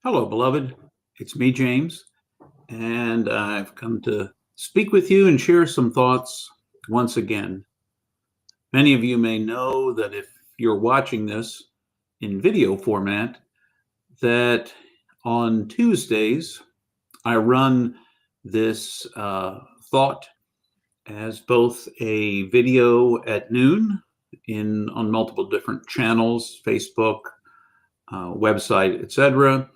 Hello, beloved. It's me, James, and I've come to speak with you and share some thoughts once again. Many of you may know that if you're watching this in video format, that on Tuesdays I run this thought as both a video at noon on multiple different channels, Facebook, website, etc.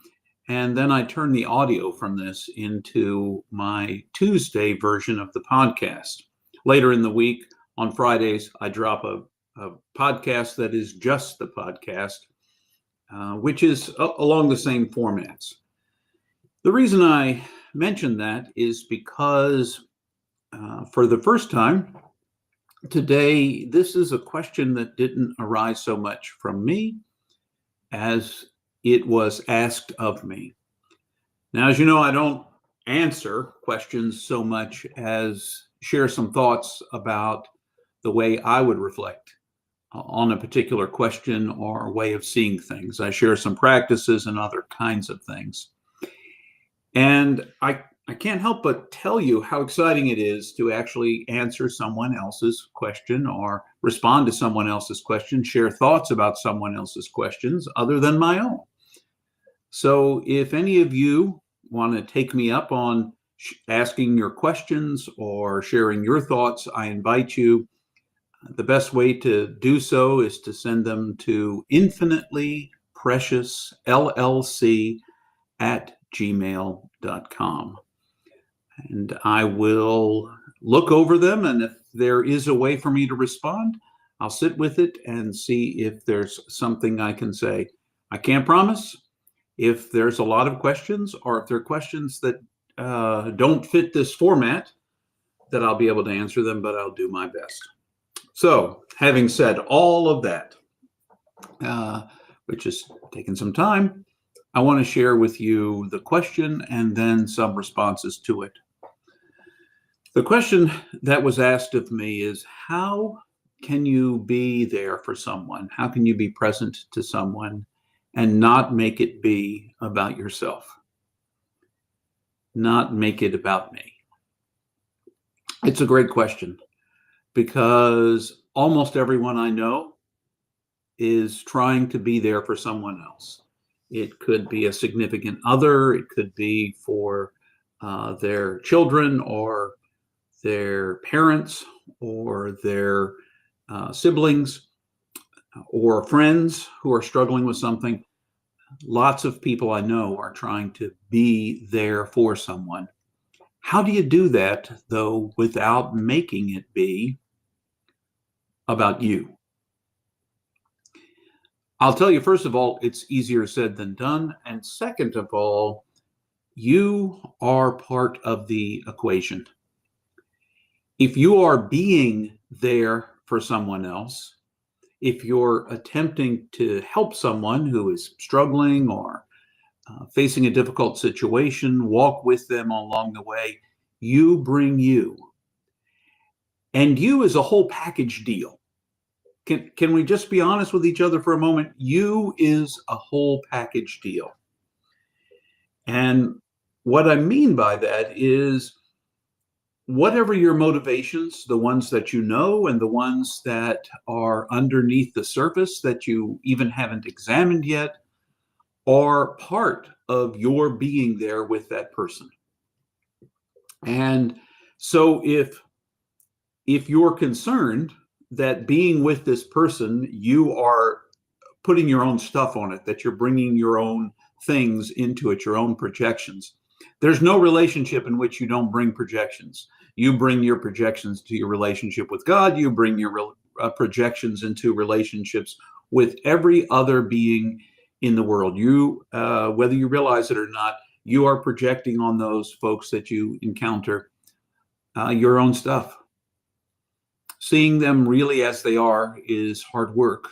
And then I turn the audio from this into my Tuesday version of the podcast. Later in the week, on Fridays, I drop a podcast that is just the podcast, which is along the same formats. The reason I mention that is because for the first time today, this is a question that didn't arise so much from me as it was asked of me. Now, as you know, I don't answer questions so much as share some thoughts about the way I would reflect on a particular question or way of seeing things. I share some practices and other kinds of things. And I can't help but tell you how exciting it is to actually answer someone else's question or respond to someone else's question, share thoughts about someone else's questions other than my own. So if any of you want to take me up on asking your questions or sharing your thoughts, I invite you. The best way to do so is to send them to infinitelypreciousllc@gmail.com. And I will look over them, and if there is a way for me to respond, I'll sit with it and see if there's something I can say. I can't promise if there's a lot of questions or if there are questions that don't fit this format that I'll be able to answer them, but I'll do my best. So having said all of that, which has taken some time, I want to share with you the question and then some responses to it. The question that was asked of me is, how can you be there for someone? How can you be present to someone and not make it be about yourself? Not make it about me. It's a great question because almost everyone I know is trying to be there for someone else. It could be a significant other. It could be for their children or their parents or their siblings or friends who are struggling with something. Lots of people I know are trying to be there for someone. How do you do that, though, without making it be about you? I'll tell you, first of all, it's easier said than done. And second of all, you are part of the equation. If you are being there for someone else, if you're attempting to help someone who is struggling or facing a difficult situation, walk with them along the way, you bring you. And you is a whole package deal. Can we just be honest with each other for a moment? You is a whole package deal. And what I mean by that is, whatever your motivations, the ones that you know and the ones that are underneath the surface that you even haven't examined yet, are part of your being there with that person. And so if you're concerned that being with this person, you are putting your own stuff on it, that you're bringing your own things into it, your own projections, there's no relationship in which you don't bring projections. You bring your projections to your relationship with God. You bring your projections into relationships with every other being in the world. You, whether you realize it or not, you are projecting on those folks that you encounter your own stuff. Seeing them really as they are is hard work,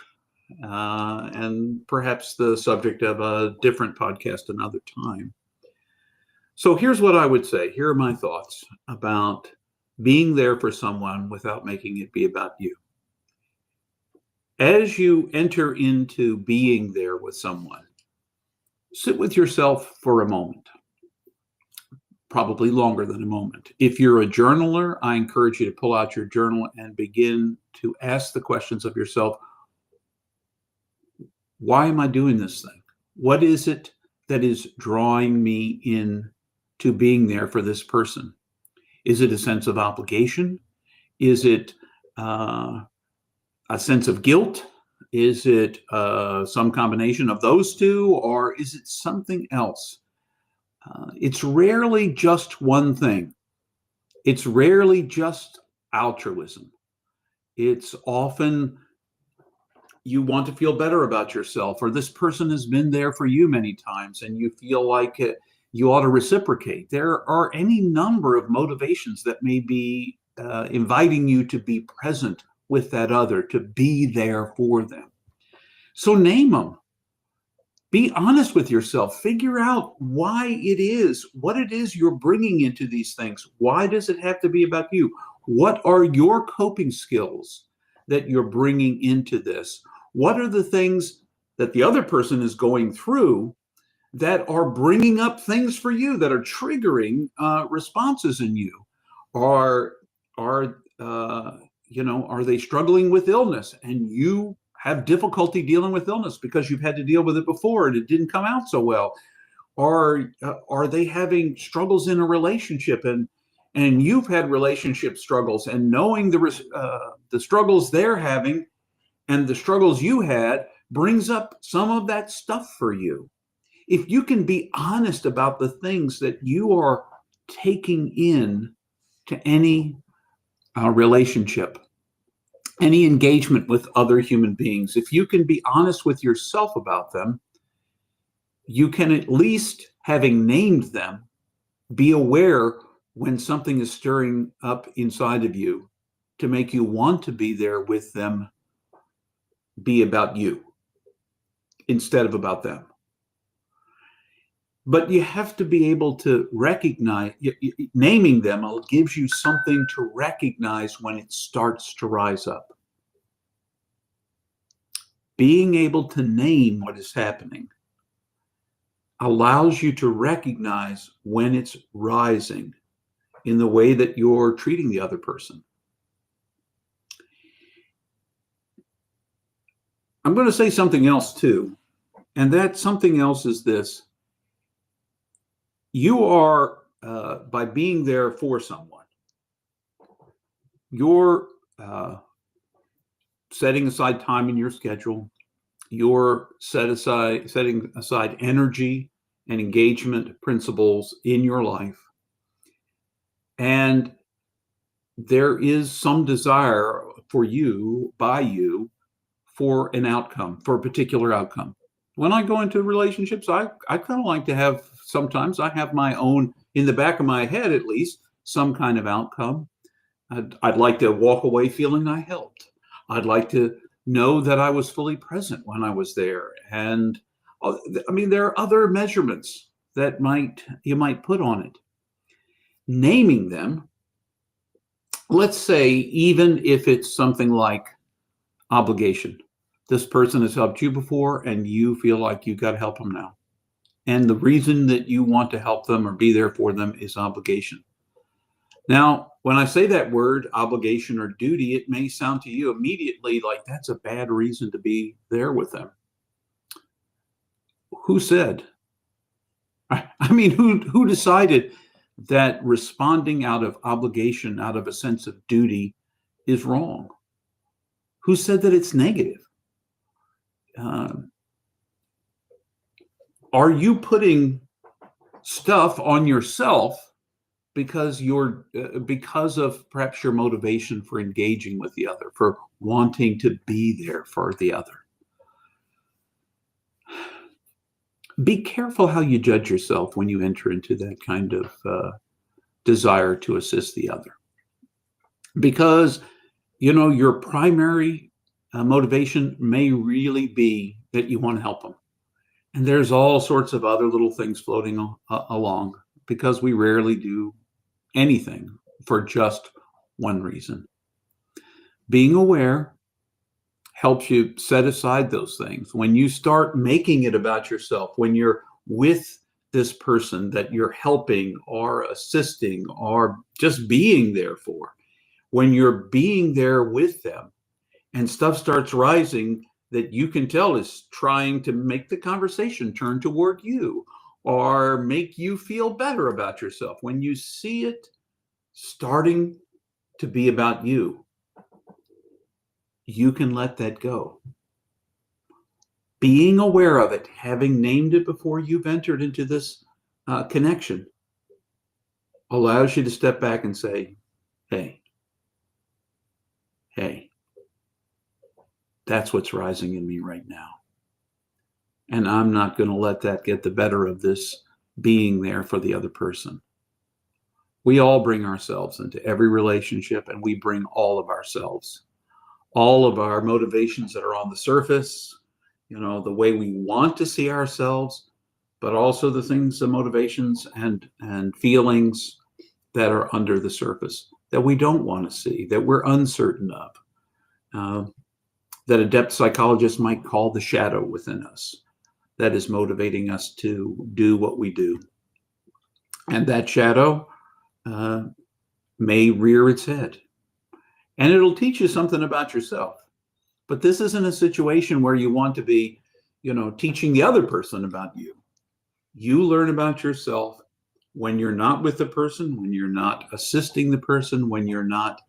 and perhaps the subject of a different podcast another time. So here's what I would say. Here are my thoughts about being there for someone without making it be about you. As you enter into being there with someone, Sit with yourself for a moment, probably longer than a moment. If you're a journaler, I encourage you to pull out your journal and begin to ask the questions of yourself. Why am I doing this thing? What is it that is drawing me in to being there for this person? Is it a sense of obligation? Is it a sense of guilt? Is it some combination of those two, or is it something else? It's rarely just one thing. It's rarely just altruism. It's often you want to feel better about yourself, or this person has been there for you many times and you feel like you ought to reciprocate. There are any number of motivations that may be inviting you to be present with that other, to be there for them. So name them. Be honest with yourself. Figure out why it is, what it is you're bringing into these things. Why does it have to be about you? What are your coping skills that you're bringing into this? What are the things that the other person is going through that are bringing up things for you, that are triggering responses in you? Are they struggling with illness and you have difficulty dealing with illness because you've had to deal with it before and it didn't come out so well? Are they having struggles in a relationship and you've had relationship struggles, and knowing the struggles they're having and the struggles you had brings up some of that stuff for you? If you can be honest about the things that you are taking in to any relationship, any engagement with other human beings, if you can be honest with yourself about them, you can, at least having named them, be aware when something is stirring up inside of you to make you want to be there with them, be about you instead of about them. But you have to be able to recognize, naming them gives you something to recognize when it starts to rise up. Being able to name what is happening allows you to recognize when it's rising in the way that you're treating the other person. I'm going to say something else too, and that something else is this. You are, by being there for someone, you're setting aside time in your schedule. You're setting aside energy and engagement principles in your life. And there is some desire for you, by you, for an outcome, for a particular outcome. When I go into relationships, I kind of like to have, sometimes I have my own, in the back of my head at least, some kind of outcome. I'd like to walk away feeling I helped. I'd like to know that I was fully present when I was there. And I mean, there are other measurements that you might put on it. Naming them, let's say, even if it's something like obligation. This person has helped you before and you feel like you got to help them now. And the reason that you want to help them or be there for them is obligation. Now, when I say that word, obligation or duty, it may sound to you immediately like that's a bad reason to be there with them. Who said? I mean, who decided that responding out of obligation, out of a sense of duty, is wrong? Who said that it's negative? Are you putting stuff on yourself because of perhaps your motivation for engaging with the other, for wanting to be there for the other? Be careful how you judge yourself when you enter into that kind of desire to assist the other, because your primary motivation may really be that you want to help them, and there's all sorts of other little things floating along, because we rarely do anything for just one reason. Being aware helps you set aside those things. When you start making it about yourself, when you're with this person that you're helping or assisting or just being there for, when you're being there with them and stuff starts rising that you can tell is trying to make the conversation turn toward you or make you feel better about yourself, when you see it starting to be about you, you can let that go. Being aware of it, having named it before you've entered into this connection, allows you to step back and say, hey, that's what's rising in me right now. And I'm not going to let that get the better of this being there for the other person. We all bring ourselves into every relationship, and we bring all of ourselves, all of our motivations that are on the surface, the way we want to see ourselves, but also the things, the motivations and feelings that are under the surface that we don't want to see, that we're uncertain of, that a depth psychologist might call the shadow within us that is motivating us to do what we do. And that shadow may rear its head, and it'll teach you something about yourself. But this isn't a situation where you want to be, teaching the other person about you. You learn about yourself when you're not with the person, when you're not assisting the person, when you're not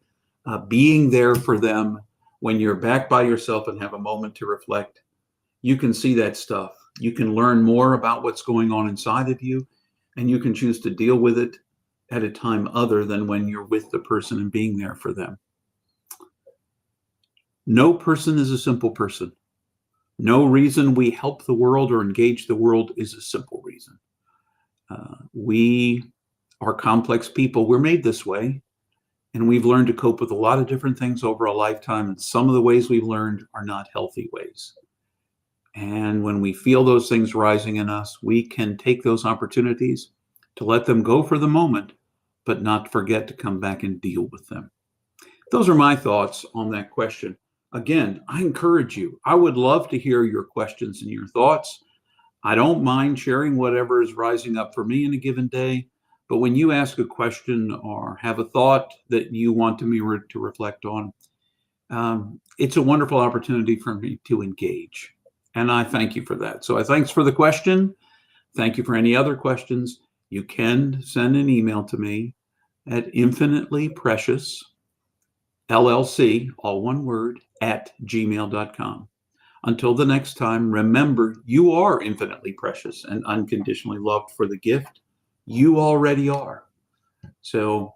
being there for them, when you're back by yourself and have a moment to reflect. You can see that stuff. You can learn more about what's going on inside of you, and you can choose to deal with it at a time other than when you're with the person and being there for them. No person is a simple person. No reason we help the world or engage the world is a simple reason. We are complex people. We're made this way, and we've learned to cope with a lot of different things over a lifetime, and some of the ways we've learned are not healthy ways. And when we feel those things rising in us, we can take those opportunities to let them go for the moment, but not forget to come back and deal with them. Those are my thoughts on that question. Again, I encourage you. I would love to hear your questions and your thoughts. I don't mind sharing whatever is rising up for me in a given day, but when you ask a question or have a thought that you want me to reflect on, it's a wonderful opportunity for me to engage. And I thank you for that. So thanks for the question. Thank you for any other questions. You can send an email to me at infinitelyprecious.llc, all one word, @gmail.com. Until the next time, remember, you are infinitely precious and unconditionally loved for the gift you already are. So